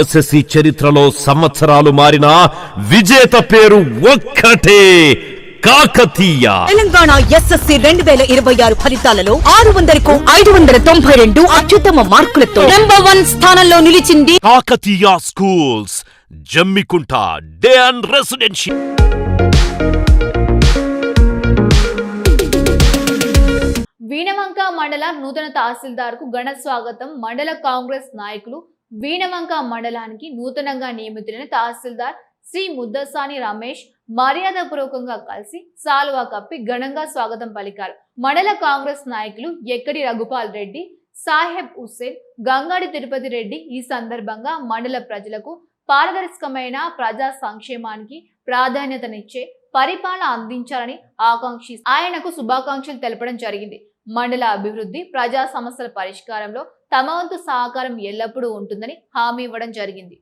SSC చరిత్రలో సంవత్సరాలు మారిన విజేత పేరు ఒక్కటే, కాకతీయ. తెలంగాణ ఎస్ఎస్సి 2026 ఫలితాలలో 600కు 592 అత్యుత్తమ మార్కులతో నంబర్ 1 స్థానంలో నిలిచింది Kakatiya schools, Jammikunta day and residential. Veenavanka మండల నూతన తహసీల్దార్ కు ఘన స్వాగతం. మండల కాంగ్రెస్ నాయకులు వీణవంక మండలానికి నూతనంగా నియమితులైన తహసీల్దార్ శ్రీ ముద్దసాని రమేష్ మర్యాదపూర్వకంగా కలిసి సాలువా కప్పి ఘనంగా స్వాగతం పలికారు. మండల కాంగ్రెస్ నాయకులు ఎక్కడి రఘుపాల్ రెడ్డి, సాహెబ్ హుస్సేన్, గంగాడి తిరుపతి రెడ్డి ఈ సందర్భంగా మండల ప్రజలకు పారదర్శకమైన ప్రజా సంక్షేమానికి ప్రాధాన్యతనిచ్చే పరిపాలన అందించాలని ఆయనకు శుభాకాంక్షలు తెలపడం జరిగింది. మండల అభివృద్ధి, ప్రజా సమస్యల పరిష్కారంలో తమ వంతు సహకారం ఎల్లప్పుడూ ఉంటుందని హామీ ఇవ్వడం జరిగింది.